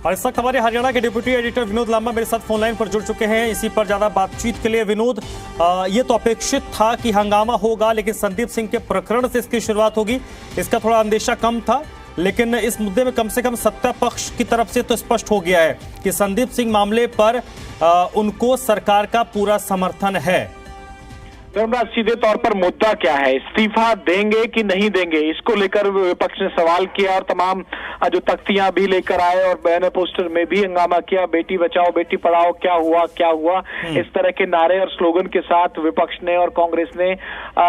और इस वक्त हमारे हरियाणा के डिप्टी एडिटर विनोद लांबा मेरे साथ फोन लाइन पर जुड़ चुके हैं। इसी पर ज्यादा बातचीत के लिए विनोद, ये तो अपेक्षित था कि हंगामा होगा, लेकिन संदीप सिंह के प्रकरण से इसकी शुरुआत होगी, इसका थोड़ा अंदेशा कम था। लेकिन इस मुद्दे में कम से कम सत्ता पक्ष की तरफ से तो स्पष्ट हो गया है कि संदीप सिंह मामले पर उनको सरकार का पूरा समर्थन है। धर्मराज, सीधे तौर पर मुद्दा क्या है, इस्तीफा देंगे कि नहीं देंगे, इसको लेकर विपक्ष ने सवाल किया और तमाम जो तख्तियां भी लेकर आए और बैनर पोस्टर में भी हंगामा किया। बेटी बचाओ बेटी पढ़ाओ, क्या हुआ क्या हुआ, इस तरह के नारे और स्लोगन के साथ विपक्ष ने और कांग्रेस ने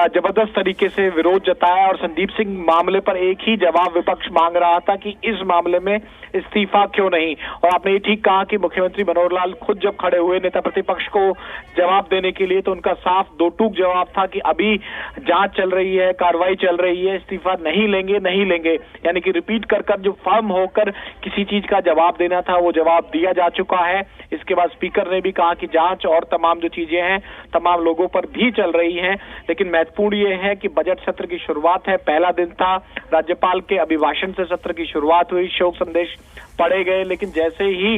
जबरदस्त तरीके से विरोध जताया। और संदीप सिंह मामले पर एक ही जवाब विपक्ष मांग रहा था कि इस मामले में इस्तीफा क्यों नहीं। और आपने ये ठीक कहा कि मुख्यमंत्री मनोहर लाल खुद जब खड़े हुए नेता प्रतिपक्ष को जवाब देने के लिए, तो उनका साफ दो टूक जवाब था कि अभी जांच चल रही है, कार्रवाई चल रही है, इस्तीफा नहीं लेंगे नहीं लेंगे। यानी कि रिपीट कर जो फर्म होकर किसी चीज का जवाब देना था वो जवाब दिया जा चुका है। इसके बाद स्पीकर ने भी कहा कि जांच और तमाम जो चीजें हैं तमाम लोगों पर भी चल रही हैं। लेकिन महत्वपूर्ण ये है कि बजट सत्र की शुरुआत है, पहला दिन था, राज्यपाल के अभिभाषण से सत्र की शुरुआत हुई, शोक संदेश पढ़े गए। लेकिन जैसे ही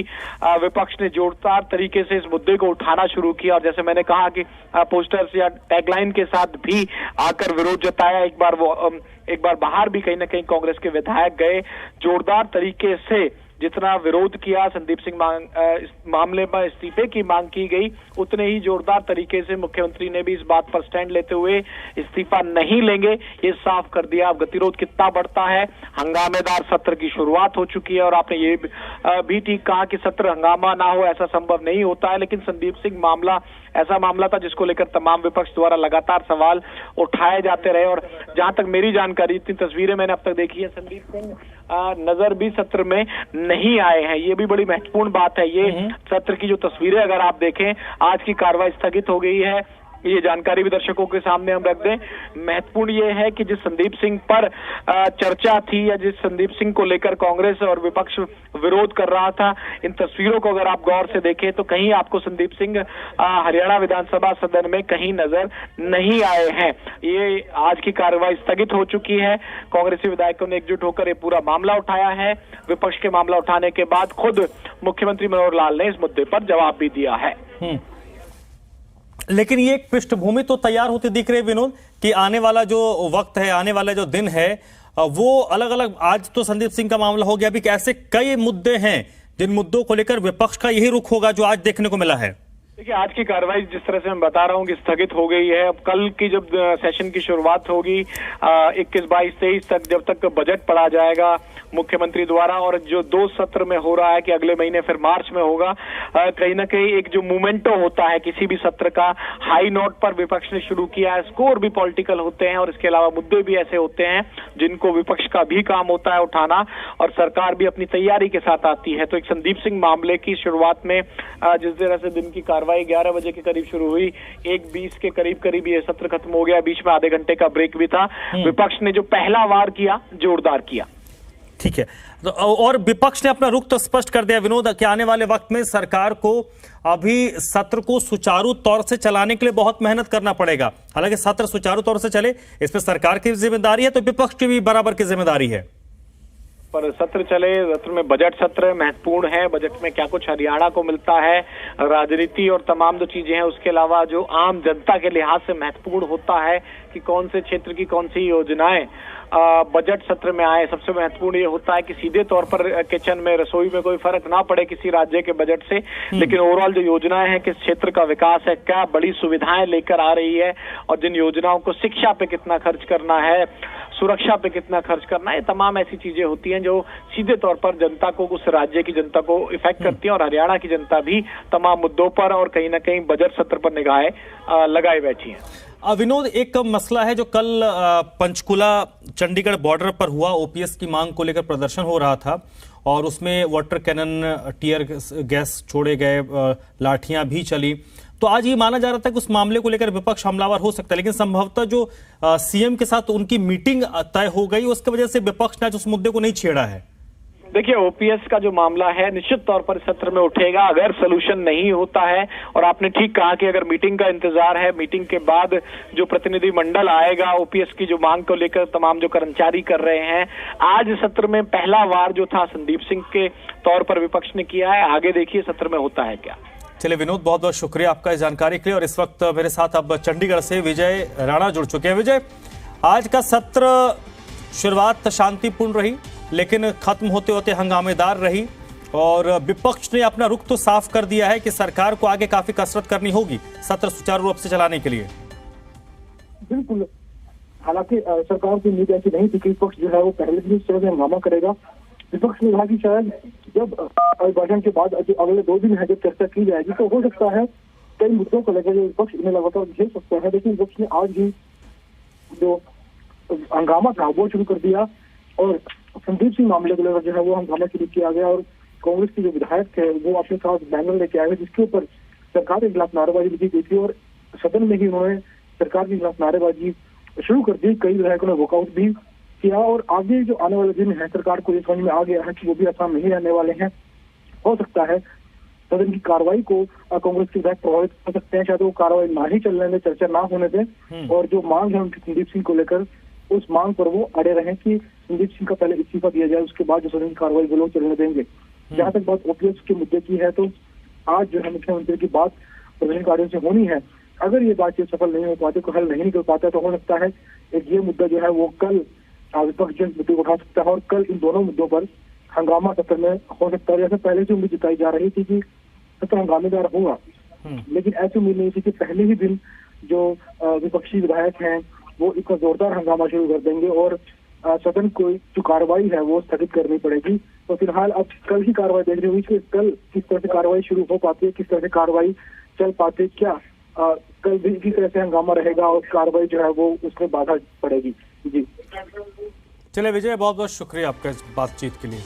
विपक्ष ने जोरदार तरीके से इस मुद्दे को उठाना शुरू किया और जैसे मैंने कहा कि पोस्टर्स या टैगलाइन के साथ भी आकर विरोध जताया, एक बार बाहर भी कहीं ना कहीं कांग्रेस के विधायक गए, जोरदार तरीके से जितना विरोध किया संदीप सिंह मामले पर इस्तीफे की मांग की गई, उतने ही जोरदार तरीके से मुख्यमंत्री ने भी इस बात पर स्टैंड लेते हुए इस्तीफा नहीं लेंगे ये साफ कर दिया। अब गतिरोध कितना बढ़ता है, हंगामेदार सत्र की शुरुआत हो चुकी है। और आपने ये भी ठीक कहा कि सत्र हंगामा ना हो ऐसा संभव नहीं होता है, लेकिन संदीप सिंह मामला ऐसा मामला था जिसको लेकर तमाम विपक्ष द्वारा लगातार सवाल उठाए जाते रहे। और जहां तक मेरी जानकारी, इतनी तस्वीरें मैंने अब तक देखी है, संदीप सिंह नजर भी सत्र में नहीं आए हैं। ये भी बड़ी महत्वपूर्ण बात है। ये सत्र की जो तस्वीरें अगर आप देखें, आज की कार्रवाई स्थगित हो गई है, ये जानकारी भी दर्शकों के सामने हम रख दें। महत्वपूर्ण ये है कि जिस संदीप सिंह पर चर्चा थी या जिस संदीप सिंह को लेकर कांग्रेस और विपक्ष विरोध कर रहा था, इन तस्वीरों को अगर आप गौर से देखें तो कहीं आपको संदीप सिंह हरियाणा विधानसभा सदन में कहीं नजर नहीं आए हैं। ये आज की कार्रवाई स्थगित हो चुकी है। कांग्रेसी विधायकों ने एकजुट होकर ये पूरा मामला उठाया है। विपक्ष के मामला उठाने के बाद खुद मुख्यमंत्री मनोहर लाल ने इस मुद्दे पर जवाब भी दिया है। लेकिन ये एक पृष्ठभूमि तो तैयार होती दिख रही है विनोद कि आने वाला जो वक्त है, आने वाला जो दिन है, वो अलग अलग, आज तो संदीप सिंह का मामला हो गया, अभी ऐसे कई मुद्दे हैं जिन मुद्दों को लेकर विपक्ष का यही रुख होगा जो आज देखने को मिला है। देखिए, आज की कार्रवाई जिस तरह से मैं बता रहा हूँ कि स्थगित हो गई है। अब कल की जब सेशन की शुरुआत होगी 21, 22, 23 तक, जब तक बजट पढ़ा जाएगा मुख्यमंत्री द्वारा, और जो 2 सत्र में हो रहा है कि अगले महीने फिर मार्च में होगा, कहीं ना कहीं एक जो मोमेंटो होता है किसी भी सत्र का, हाई नोट पर विपक्ष ने शुरू किया है। स्कोर भी पॉलिटिकल होते हैं और इसके अलावा मुद्दे भी ऐसे होते हैं जिनको विपक्ष का भी काम होता है उठाना, और सरकार भी अपनी तैयारी के साथ आती है। तो एक संदीप सिंह मामले की शुरुआत में जिस तरह से दिन की कार्रवाई 11 बजे के करीब शुरू हुई, 1:20 के करीब ये सत्र खत्म हो गया, बीच में आधे घंटे का ब्रेक भी था। विपक्ष ने जो पहला वार किया, जोरदार किया। ठीक है, तो और विपक्ष ने अपना रुख तो स्पष्ट कर दिया विनोद कि आने वाले वक्त में सरकार को अभी सत्र को सुचारू तौर से चलाने के लिए बहुत मेहनत करना पड़ेगा। हालांकि सत्र सुचारू तौर से चले, इस पर सरकार की जिम्मेदारी है, तो विपक्ष की भी बराबर की जिम्मेदारी है। पर सत्र चले, सत्र में बजट सत्र महत्वपूर्ण है। बजट में क्या कुछ हरियाणा को मिलता है, राजनीति और तमाम जो चीजें हैं, उसके अलावा जो आम जनता के लिहाज से महत्वपूर्ण होता है कि कौन से क्षेत्र की कौन सी योजनाएं बजट सत्र में आए। सबसे महत्वपूर्ण ये होता है कि सीधे तौर पर किचन में, रसोई में कोई फर्क ना पड़े किसी राज्य के बजट से, लेकिन ओवरऑल जो योजनाएं हैं, किस क्षेत्र का विकास है, क्या बड़ी सुविधाएं लेकर आ रही है, और जिन योजनाओं को शिक्षा पे कितना खर्च करना है, सुरक्षा पे कितना खर्च करना है, तमाम ऐसी चीजें होती हैं जो सीधे तौर पर जनता को, उस राज्य की जनता को इफेक्ट करती हैं। और हरियाणा की जनता भी तमाम मुद्दों पर और कहीं ना कहीं बजट सत्र पर निगाहें लगाए बैठी है। विनोद, एक मसला है जो कल पंचकुला चंडीगढ़ बॉर्डर पर हुआ, ओपीएस की मांग को लेकर प्रदर्शन हो रहा था और उसमें वाटर कैनन, टीयर गैस छोड़े गए, लाठियां भी चली। तो आज ये माना जा रहा था कि उस मामले को लेकर विपक्ष हमलावर हो सकता है, लेकिन संभवतः जो सीएम के साथ उनकी मीटिंग तय हो गई, उसकी वजह से विपक्ष ने आज उस मुद्दे को नहीं छेड़ा है। देखिए, ओपीएस का जो मामला है निश्चित तौर पर सत्र में उठेगा अगर सोल्यूशन नहीं होता है। और आपने ठीक कहा कि अगर मीटिंग का इंतजार है, मीटिंग के बाद जो प्रतिनिधि मंडल आएगा ओपीएस की जो मांग को लेकर तमाम जो कर्मचारी कर रहे हैं, आज सत्र में पहला वार जो था संदीप सिंह के तौर पर विपक्ष ने किया है। आगे देखिए सत्र में होता है क्या। चलिए विनोद, बहुत बहुत शुक्रिया आपका इस जानकारी के लिए। और इस वक्त मेरे साथ अब चंडीगढ़ से विजय राणा जुड़ चुके हैं। विजय, आज का सत्र शुरुआत शांतिपूर्ण रही लेकिन खत्म होते होते हंगामेदार रही और विपक्ष ने अपना रुख तो साफ कर दिया है कि सरकार को आगे काफी कसरत करनी होगी सत्र सुचारू रूप से चलाने के लिए। बिल्कुल, हालांकि सरकार की उम्मीद ऐसी नहीं थी कि विपक्ष जो है वो पहले दिन इस तरह से हंगामा करेगा। विपक्ष ने कहा कि शायद जब अभिभाषण के बाद अगले 2 दिन है जब चर्चा की जाएगी तो हो सकता है कई मुद्दों को लेकर विपक्ष इन्हें लगातार घेर सकता है। लेकिन विपक्ष ने आज ही जो हंगामा था वो शुरू कर दिया और संदीप सिंह मामले को लेकर जो है वो हंगामा शुरू किया गया। और कांग्रेस के जो विधायक थे वो अपने साथ बैनर लेके आए जिसके ऊपर सरकार के खिलाफ नारेबाजी लिखी गई थी और सदन में ही उन्होंने सरकार के खिलाफ नारेबाजी शुरू कर दी। कई विधायकों ने वॉकआउट भी किया और आगे जो आने वाले दिन है सरकार को ये समझ में आ गया है कि वो भी आसान नहीं रहने वाले हैं। हो सकता है सदन की कार्रवाई को कांग्रेस के विधायक प्रभावित कर सकते हैं, शायद वो कार्रवाई ना ही चलने दें, चर्चा ना होने दें और जो मांग है उनकी संदीप सिंह को लेकर उस मांग पर वो अड़े रहे कि संदीप सिंह का पहले इस्तीफा दिया जाए, उसके बाद जो सदन की कार्रवाई वो लोग चलने देंगे। जहां तक बात ओपीएस के मुद्दे की है तो आज जो है मुख्यमंत्री की बात प्रदर्शनकारियों से होनी है। अगर ये बातचीत सफल नहीं हो पाती, कोई हल नहीं निकल पाता तो हो सकता है एक ये मुद्दा जो है वो कल विपक्ष जो मुद्दे उठा सकता है और कल इन दोनों मुद्दों पर हंगामा सत्र में हो सकता है। जैसे पहले से उम्मीद जताई जा रही थी कि सत्र हंगामेदार होगा, लेकिन ऐसी उम्मीद नहीं थी कि पहले ही दिन जो विपक्षी विधायक हैं वो इतना जोरदार हंगामा शुरू कर देंगे और सदन को जो कार्रवाई है वो स्थगित करनी पड़ेगी। तो फिलहाल अब कल की कार्रवाई देख रही हुई कि कल किस तरह से कार्रवाई शुरू हो पाती है, किस तरह से कार्रवाई चल पाती है, क्या कल भी इसी तरह से हंगामा रहेगा और कार्रवाई जो है वो उसमें बाधा पड़ेगी। जी चलिए विजय, बहुत बहुत शुक्रिया आपका इस बातचीत के लिए।